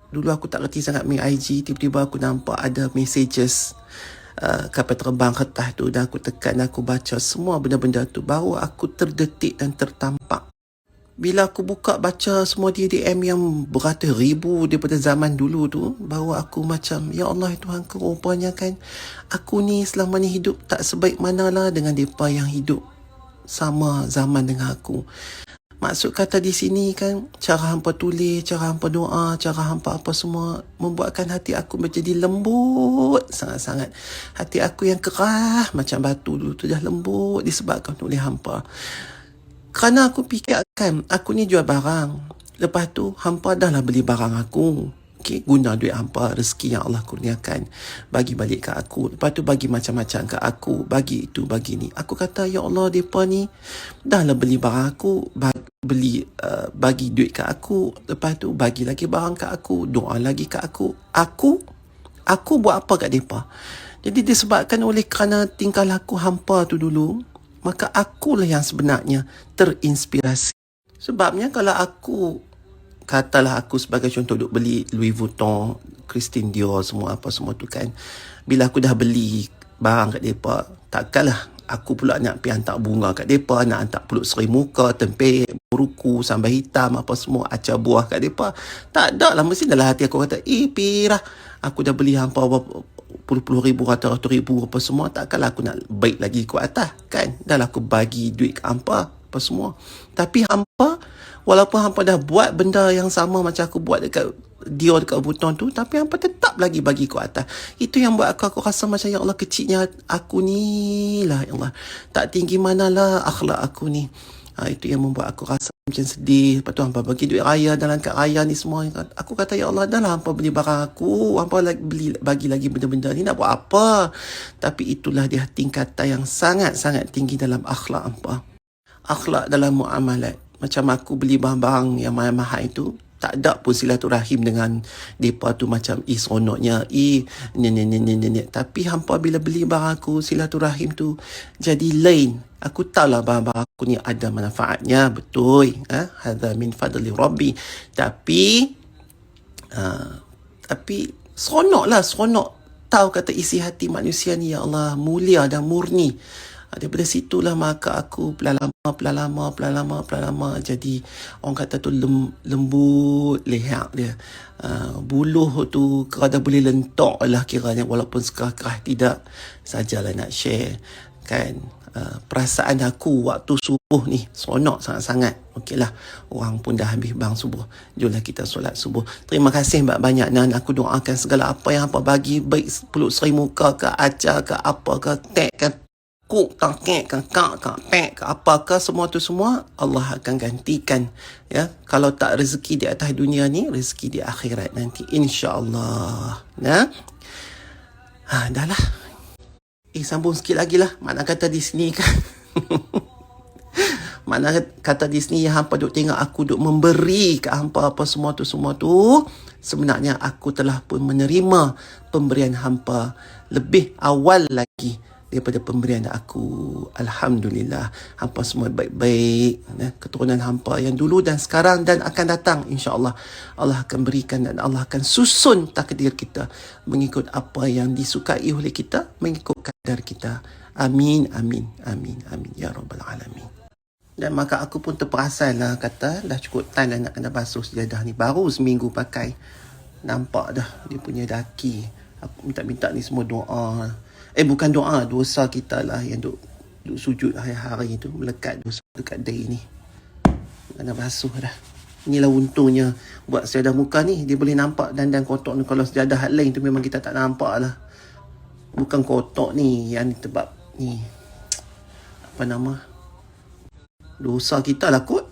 Dulu aku tak reti sangat main IG. Tiba-tiba aku nampak ada messages kapal terbang kertas tu. Dan aku tekan, aku baca semua benda-benda tu. Baru aku terdetik dan tertampak. Bila aku buka baca semua DM yang beratus ribu daripada zaman dulu tu, baru aku macam, ya Allah Tuhan, rupanya kan aku ni selama ni hidup tak sebaik manalah dengan mereka yang hidup sama zaman dengan aku. Maksud kata di sini kan, cara hampa tulis, cara hampa doa, cara hampa apa semua membuatkan hati aku menjadi lembut sangat-sangat. Hati aku yang keras macam batu dulu tu dah lembut disebabkan oleh hampa. Kerana aku fikirkan aku ni jual barang. Lepas tu hampa dah lah beli barang aku. Okay, guna duit hampa, rezeki yang Allah kurniakan, bagi balik ke aku. Lepas tu bagi macam-macam ke aku, bagi itu, bagi ni. Aku kata, ya Allah, mereka ni dah lah beli barang aku, bagi duit ke aku. Lepas tu bagi lagi barang ke aku, doa lagi ke aku. Aku buat apa kat mereka? Jadi disebabkan oleh kerana tingkah laku hampa tu dulu, maka akulah yang sebenarnya terinspirasi. Sebabnya kalau aku, katalah aku sebagai contoh duk beli Louis Vuitton, Christian Dior, semua apa semua tu kan, bila aku dah beli barang kat mereka, takkanlah aku pula nak pergi hantar bunga kat mereka, nak hantar peluk seri muka, tempek, buruku, sambal hitam, apa semua, acar buah kat mereka. Tak ada lah, mesti dalam hati aku kata, pirah, aku dah beli hampa puluh ribu, ratus ribu, apa semua, takkanlah aku nak baik lagi ke atas kan. Dah lah aku bagi duit ke hampa, apa semua. Tapi hampa, walaupun hampa dah buat benda yang sama macam aku buat dekat Dior, dekat Vuitton tu, tapi hampa tetap lagi bagi ke atas. Itu yang buat aku rasa macam, ya Allah, kecilnya aku ni lah, ya Allah, tak tinggi manalah akhlak aku ni. Itu yang membuat aku rasa macam sedih. Lepas tu hampa bagi duit raya dan langkah raya ni semua. Aku kata, ya Allah, dah lah hampa beli barang aku, hampa bagi lagi benda-benda ni, nak buat apa? Tapi itulah dia tingkatan yang sangat-sangat tinggi dalam akhlak hampa. Akhlak dalam muamalat. Macam aku beli barang-barang yang mahal-mahal itu, tak ada pun silaturahim dengan mereka tu macam seronoknya, ni. Tapi hampa bila beli barang aku, silaturahim tu jadi lain. Aku tahulah barang-barang aku ni ada manfaatnya, betul. Hadza min fadli Rabbi. Tapi seronok tahu kata isi hati manusia ni, ya Allah, mulia dan murni. Daripada situlah maka aku pelan lama jadi, orang kata tu lembut leher dia. Buluh tu kerana boleh lentok lah kiranya, walaupun sekerah-kerah tidak. Sajalah nak share kan. Perasaan aku waktu subuh ni seronok sangat-sangat. Okeylah, orang pun dah habis bang subuh, jomlah kita solat subuh. Terima kasih banyak dan aku doakan segala apa yang apa bagi, baik peluk seri muka ke, acar ke, apa ke, tek ke, kuk, kek, kak, pek, apakah semua tu semua Allah akan gantikan. Ya, kalau tak rezeki di atas dunia ni, rezeki di akhirat nanti, insya-Allah. Ya. Dah lah. Sambung sikit lagi lah. Mana kata di sini kan. Mana kata di sini yang hampa duk tengok aku duk memberi ke hampa apa semua tu, sebenarnya aku telah pun menerima pemberian hampa lebih awal lagi daripada pemberian aku. Alhamdulillah, hampa semua baik-baik. Keturunan hampa yang dulu dan sekarang dan akan datang, insya-Allah Allah akan berikan dan Allah akan susun takdir kita mengikut apa yang disukai oleh kita, mengikut kadar kita. Amin, amin, amin, amin ya rabbal alamin. Dan maka aku pun terperasan lah, kata dah cukup time dah nak kena basuh sejadah ni. Baru seminggu pakai, nampak dah dia punya daki. Aku minta ni semua doa. Bukan doa, dosa kita lah yang duk sujud hari-hari tu, melekat dosa dekat day ni. Kena basuh dah. Inilah untungnya buat sejadah muka ni, dia boleh nampak dandan kotak ni. Kalau sejadah hal lain tu memang kita tak nampak lah. Bukan kotak ni, yang ni sebab ni, apa nama, dosa kita lah kot.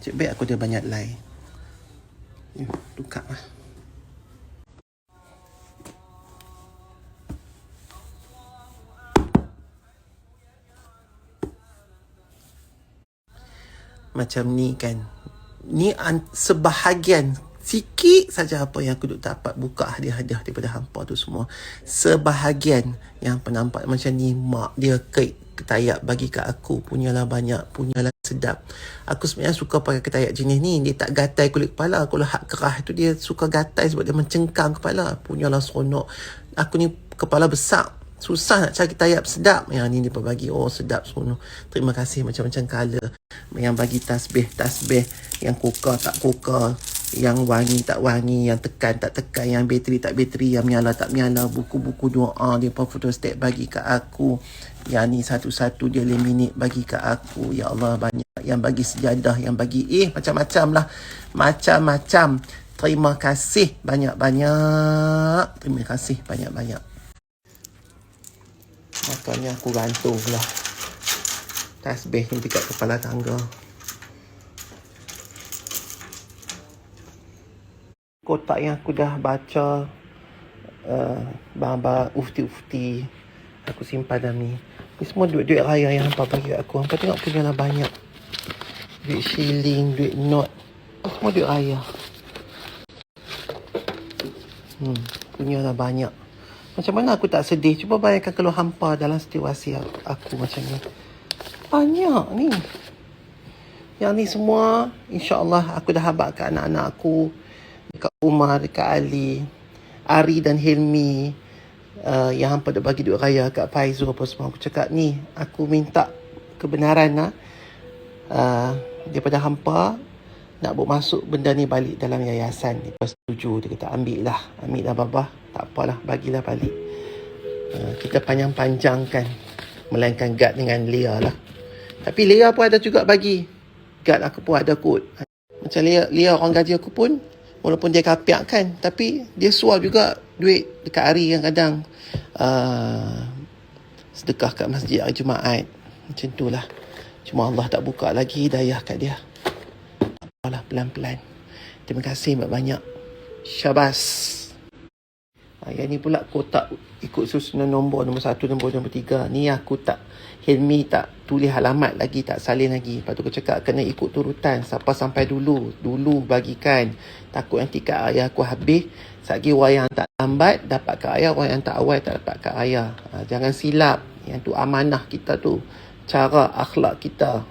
Cik baik aku ada banyak line. Tukar lah. Macam ni kan. Ni sebahagian Sikit saja apa yang aku duk dapat buka hadiah-hadiah daripada hampa tu semua. Sebahagian yang penampak macam ni, mak dia kek ketayak bagi kat aku. Punyalah banyak, punyalah sedap. Aku sebenarnya suka pakai ketayak jenis ni. Dia tak gatai kulit kepala. Kalau hak kerah tu dia suka gatai sebab dia mencengkang kepala. Punyalah seronok. Aku ni kepala besar. Susah nak cari ketayak sedap. Yang ni dia bagi. Oh sedap seronok. Terima kasih macam-macam colour. Yang bagi tasbih. Yang kokar tak kokar. Yang wangi tak wangi, yang tekan tak tekan, yang bateri tak bateri, yang menyala tak menyala, buku-buku doa dia pun photostat bagi kat aku. Yang ni satu-satu dia laminate bagi kat aku. Ya Allah, banyak yang bagi sejadah, yang bagi macam-macam lah. Macam-macam. Terima kasih banyak-banyak. Terima kasih banyak-banyak. Makanya aku gantung lah tasbih ni dekat kepala tangga. Kotak yang aku dah baca, barang-barang ufti-ufti aku simpan dalam ni. Ni semua duit-duit raya yang hampa bagi aku. Hampa tengok punya lah banyak. Duit shilling, duit note. Semua duit raya. Punya lah banyak. Macam mana aku tak sedih? Cuba bayangkan kalau hampa dalam situasi aku macam ni. Banyak ni. Yang ni semua, insyaAllah aku dah habaq kat anak-anak aku. Dekat Umar, dekat Ali, Ari dan Hilmi, yang hampa dah bagi duit raya kat Faizul apa semua. Aku cakap ni, aku minta kebenaran lah, daripada hampa nak bawa masuk benda ni balik dalam yayasan. Dia setuju, dia kata ambil lah babah, tak apalah, bagilah balik. Kita panjang-panjangkan, melainkan Gad dengan Leah lah. Tapi Leah pun ada juga bagi, Gad aku pun ada kot. Macam Leah orang gaji aku pun, walaupun dia kapiak kan, tapi dia suap juga duit dekat hari yang kadang sedekah kat masjid hari Jumaat. Macam tu lah. Cuma Allah tak buka lagi hidayah kat dia. Apalah, pelan-pelan. Terima kasih banyak-banyak. Syabas. Yang ni pula kotak ikut susunan nombor 1, nombor 3. Ni aku tak, Hilmi tak tulis alamat lagi, tak salin lagi. Lepas tu aku cakap kena ikut turutan. Siapa sampai dulu bagikan. Takut nanti kat ayah aku habis. Satgi orang yang tak lambat dapat kat ayah, orang yang tak awal tak dapat kat ayah. Jangan silap. Yang tu amanah kita tu. Cara akhlak kita.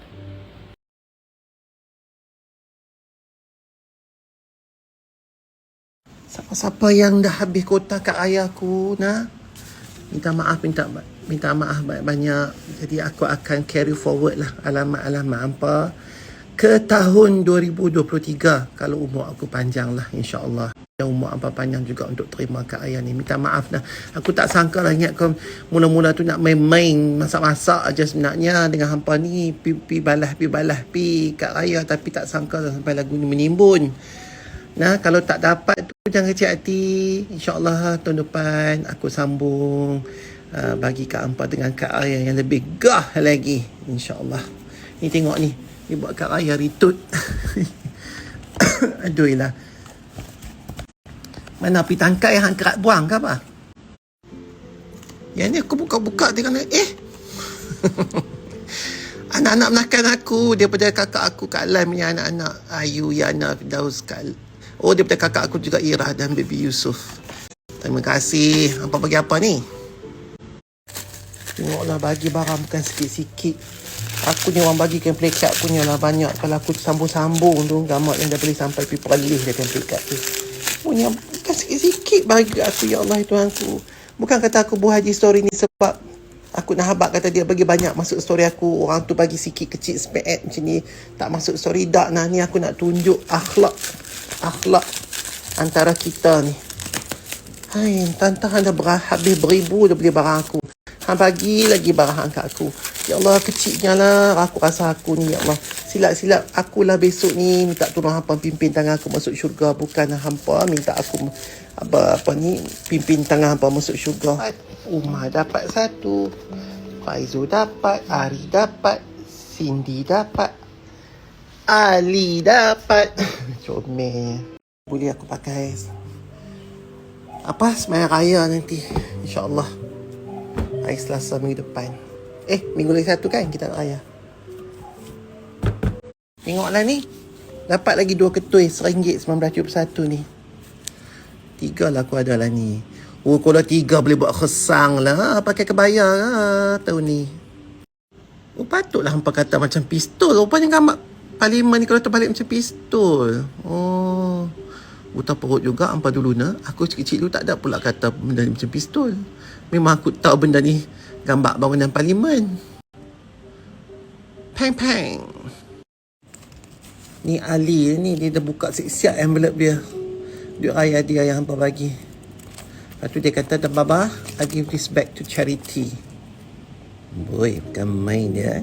Siapa-siapa yang dah habis kotak kat ayah aku, minta maaf banyak-banyak. Jadi aku akan carry forward lah alamat-alamat hampa ke tahun 2023 kalau umur aku panjang lah, insyaAllah. Yang umur hampa panjang juga untuk terima kat ayah ni. Minta maaf dah. Aku tak sangka lah, ingat kau mula-mula tu nak main-main masak-masak aja sebenarnya dengan hampa ni. Pi balas kat ayah, tapi tak sangka lah sampai lagu ni menimbun. Kalau tak dapat tu jangan kecil hati. InsyaAllah tahun depan aku sambung bagi Kak Ampa dengan Kak Ayah yang lebih gah lagi. InsyaAllah. Ni tengok ni. Dia buat Kak Ayah ritut. Aduh lah. Mana pergi tangkai hang kerat buang ke apa? Yang ni aku buka-buka tengok ni. Anak-anak menakan aku daripada kakak aku Kak Lan punya anak-anak. Ayu, Yana, Firdaus, daripada kakak aku juga Ira dan Baby Yusuf. Terima kasih. Hampa bagi apa ni? Tengoklah, bagi barang bukan sikit-sikit. Aku ni orang bagikan plakat punya lah banyak. Kalau aku sambung-sambung tu, gambar yang dah boleh sampai pergi peralih dia kan plakat tu. Punya bukan sikit-sikit bagi aku, ya Allah Tuhanku. Bukan kata aku buat haji story ni sebab aku nak habaq kata dia bagi banyak masuk story aku. Orang tu bagi sikit kecil spek macam ni, tak masuk story. Tak nah, ni aku nak tunjuk akhlak antara kita ni. Hai, tantang dah habis beribu dah beli barang aku. Hang bagi lagi barang kat aku. Ya Allah, kecilnya lah aku rasa aku ni, ya Allah. Silap-silap akulah besok ni minta tolong hampa pimpin tangan aku masuk syurga. Bukan hampa minta aku pimpin tangan hampa masuk syurga. Umar dapat 1, Faizul dapat, Ari dapat, Cindy dapat, Ali dapat. Comel. Boleh aku pakai sembahyang raya nanti, InsyaAllah. Hari Selasa minggu depan. Minggu lagi 1 kan kita nak raya. Tengoklah ni. Dapat lagi 2 ketui RM1.1971 ni. 3 lah aku ada lah ni. Oh, kalau 3 boleh buat khesang lah. Pakai kebaya lah tahun ni. Oh, patutlah hampa kata macam pistol. Rupanya gambar parlimen ni kalau terbalik macam pistol. Oh, buta perut juga hampa dulu na. Aku kecil dulu tak ada pula kata benda ni macam pistol. Memang aku tahu benda ni gambar bangunan parlimen. Peng peng. Ni Ali ni, dia dah buka siap-siap envelope dia. Duit raya dia yang hampa bagi. Lepas tu dia kata, Baba, I give this back to charity. Boy, bukan main dia.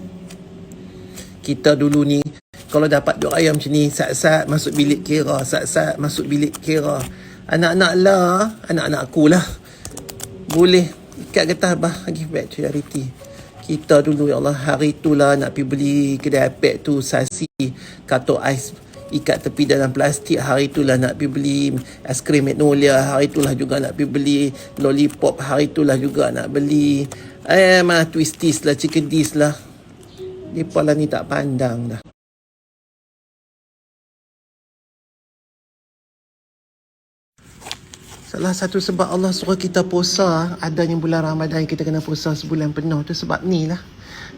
Kita dulu ni, kalau dapat duit raya macam ni, saat-saat masuk bilik kira, saat-saat masuk bilik kira. Anak-anak lah, anak-anak aku lah. Boleh ikat getah, bah, I give back to charity. Kita dulu, ya Allah, hari tu lah nak pergi beli kedai apek tu, sasi, katok ais, ikat tepi dalam plastik. Hari tu lah nak pergi beli es krim Magnolia. Hari tu lah juga nak pergi beli lollipop. Hari tu lah juga nak beli twisties lah, chickadis lah. Mereka lah ni tak pandang dah. Salah satu sebab Allah suruh kita puasa, adanya bulan Ramadan kita kena puasa sebulan penuh tu sebab ni lah.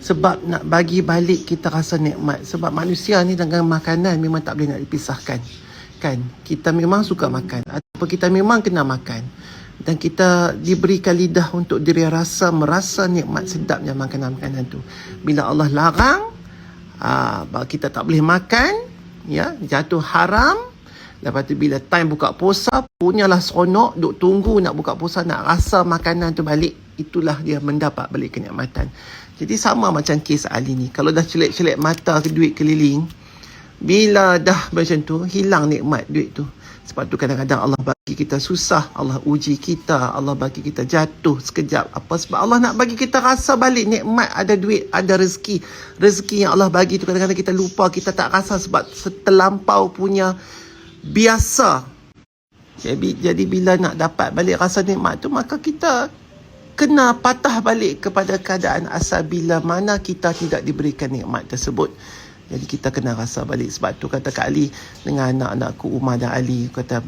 Sebab nak bagi balik kita rasa nikmat. Sebab manusia ni dengan makanan memang tak boleh nak dipisahkan. Kan? Kita memang suka makan. Atau kita memang kena makan. Dan kita diberikan lidah untuk diri merasa nikmat sedapnya makanan-makanan tu. Bila Allah larang, kita tak boleh makan, ya, jatuh haram. Lepas tu bila time buka puasa, punyalah seronok, duk tunggu nak buka puasa, nak rasa makanan tu balik. Itulah dia mendapat balik kenikmatan. Jadi sama macam kes Ali ni. Kalau dah celik-celik mata ke duit keliling, bila dah macam tu, hilang nikmat duit tu. Sebab tu kadang-kadang Allah bagi kita susah, Allah uji kita, Allah bagi kita jatuh sekejap. Apa sebab Allah nak bagi kita rasa balik nikmat, ada duit, ada rezeki. Rezeki yang Allah bagi tu kadang-kadang kita lupa, kita tak rasa sebab terlampau punya biasa. Jadi bila nak dapat balik rasa nikmat tu, maka kita kena patah balik kepada keadaan asal bila mana kita tidak diberikan nikmat tersebut. Jadi kita kena rasa balik. Sebab tu kata Kak Ali dengan anak-anakku Umar dan Ali, kata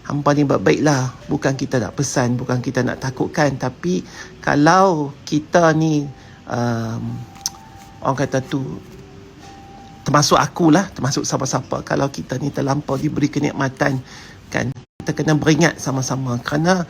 hampa ni baiklah, bukan kita nak pesan, bukan kita nak takutkan, tapi kalau kita ni orang kata tu, termasuk akulah, termasuk siapa-siapa, kalau kita ni terlampau diberi kenikmatan, kan, kita kena beringat sama-sama. Kerana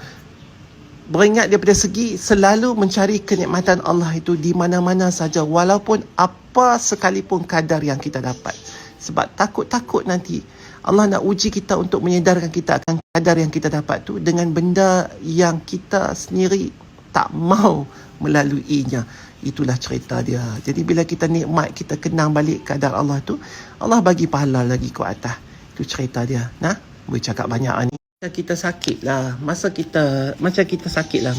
beringat daripada segi selalu mencari kenikmatan Allah itu di mana-mana saja, walaupun apa sekalipun kadar yang kita dapat. Sebab takut-takut nanti Allah nak uji kita untuk menyedarkan kita akan kadar yang kita dapat tu dengan benda yang kita sendiri tak mau melaluinya. Itulah cerita dia. Jadi bila kita nikmat, kita kenang balik kadar Allah tu, Allah bagi pahala lagi ke atas. Itu cerita dia. Nah, boleh cakap banyak ni. Kita sakit lah. Masa kita sakit lah.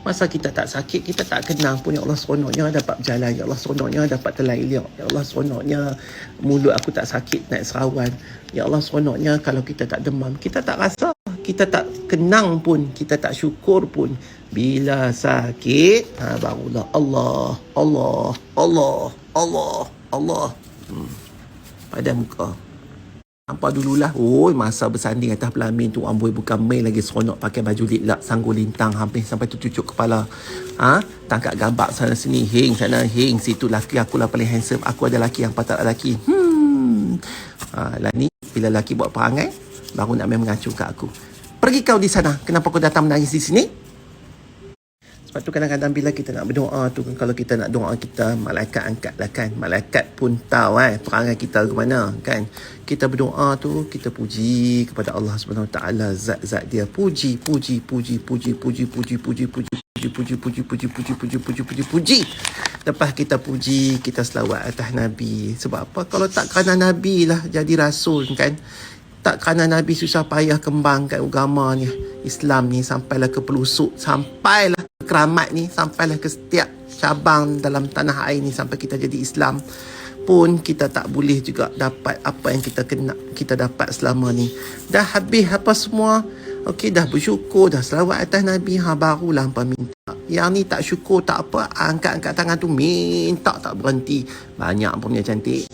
Masa kita tak sakit, kita tak kenang pun. Ya Allah, seronoknya dapat berjalan. Ya Allah, seronoknya dapat terlailik. Ya Allah, seronoknya mulut aku tak sakit naik serawan. Ya Allah, seronoknya kalau kita tak demam. Kita tak rasa. Kita tak kenang pun. Kita tak syukur pun. Bila sakit, barulah Allah, Allah, Allah, Allah, Allah. Pada muka. Nampak dululah. Oh, masa bersanding atas pelamin tu, amboi bukan main lagi seronok pakai baju litlak, sanggul lintang hampir sampai tercucuk kepala. Tangkap gambar sana sini, heng sana, heng situ. Laki aku lah paling handsome. Aku ada laki yang patut ada laki. Lah ni, bila laki buat perangai, baru nak main mengacu kat aku. Pergi kau di sana. Kenapa kau datang menangis di sini? Sebab tu kadang-kadang bila kita nak berdoa tu, kalau kita nak doa kita, malaikat angkat lah kan. Malaikat pun tahu perangai kita ke mana kan. Kita berdoa tu, kita puji kepada Allah Subhanahu Wa Taala, zat-zat dia. Puji. Lepas kita puji, kita selawat atas Nabi. Sebab apa? Kalau tak kerana Nabi lah jadi rasul kan. Tak kerana Nabi susah payah kembangkan agama ni, Islam ni, sampailah ke pelusuk, sampailah ke keramat ni, sampailah ke setiap cabang dalam tanah air ni, sampai kita jadi Islam pun kita tak boleh juga dapat apa yang kita dapat selama ni. Dah habis apa semua, okey, dah bersyukur, dah selawat atas Nabi, barulah hampa minta. Yang ni tak syukur tak apa, angkat-angkat tangan tu minta tak berhenti. Banyak punya cantik.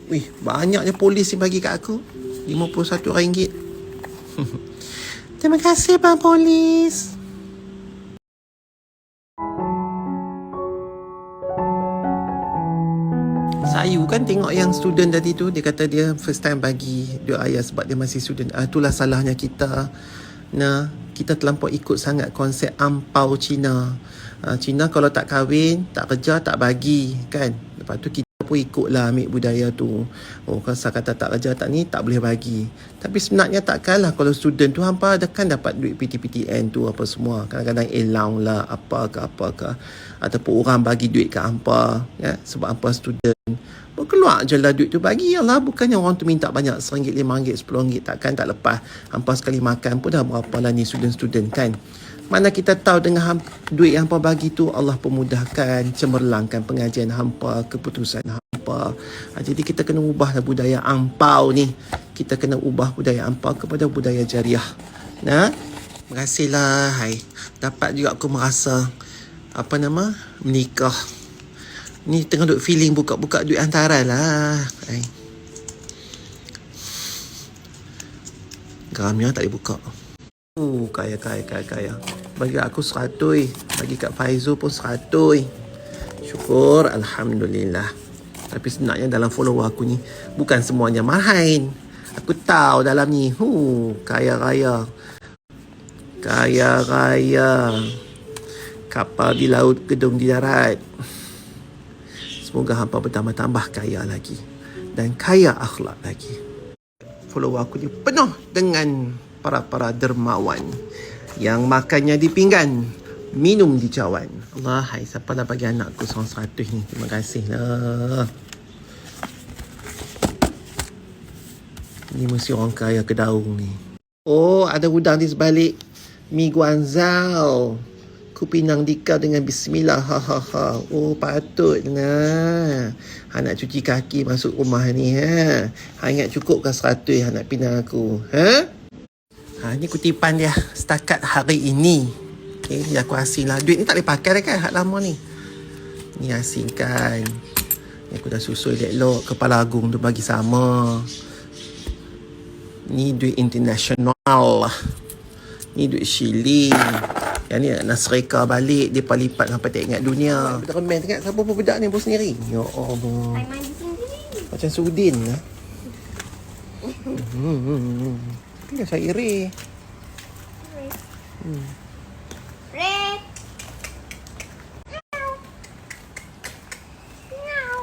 Wih, banyaknya polis yang bagi kat aku. RM51. Terima kasih Bang Polis. Sayu kan tengok yang student tadi tu. Dia kata dia first time bagi duit ayah sebab dia masih student. Itulah salahnya kita. Nah, kita terlampau ikut sangat konsep ampau Cina. Cina kalau tak kahwin, tak kerja, tak bagi kan. Lepas tu kita pun ikutlah ambil budaya tu. Oh, kalau kata tak kerja tak ni, tak boleh bagi. Tapi sebenarnya takkanlah kalau student tu hampa ada kan dapat duit PTPTN tu apa semua. Kadang-kadang allowance lah apa ke. Ataupun orang bagi duit kat hampa. Ya, sebab hampa student. Keluar je lah duit tu bagi Allah. Bukannya orang tu minta banyak RM1, RM5, RM10. Takkan tak lepas. Hampa sekali makan pun dah berapa lah ni student-student kan. Mana kita tahu dengan duit yang hampa bagi tu Allah pemudahkan, cemerlangkan pengajian hampa, keputusan hampa. Jadi kita kena ubahlah budaya ampau ni. Kita kena ubah budaya ampau kepada budaya jariah. Nah, terima kasihlah. Hai. Dapat juga aku merasa menikah. Ni tengah duk feeling buka-buka duit hantaran lah. Hai. Geramnya tak boleh buka. Kaya. Bagi aku 100. Bagi Kak Faizul pun 100. Syukur, Alhamdulillah. Tapi sebenarnya dalam follower aku ni bukan semuanya main. Aku tahu dalam ni kaya raya. Kapal di laut, gedung di darat. Semoga hampa bertambah-tambah kaya lagi. Dan kaya akhlak lagi. Follower aku ni penuh dengan para dermawan yang makannya di pinggan, minum di cawan. Allah, hai, siapa dah bagi anakku seorang 100 ni? Terima kasih lah. Ni mesti orang kaya ke daung ni. Oh, ada udang di sebalik mi guanzao. Ku pinang dikau dengan bismillah. Oh, patutlah. Ha, nak cuci kaki masuk rumah ni, ha. Ha, ingat cukup ke 100 nak pinang aku? Ha? Ni kutipan dia setakat hari ini. Okay, dia aku asing lah. Duit ni tak boleh pakai dah kan, hak lama ni. Ni asingkan. Ni aku dah susul elok. Kepala Agung tu bagi sama. Ni duit international. Ni duit shilling. Yang ni nak serika balik. Dia lipat sampai tak ingat dunia. Betul komen tengok siapa pun budak ni pun sendiri. Ya Allah. Macam Sudin lah. Tinggal saya iri. Red. Meow.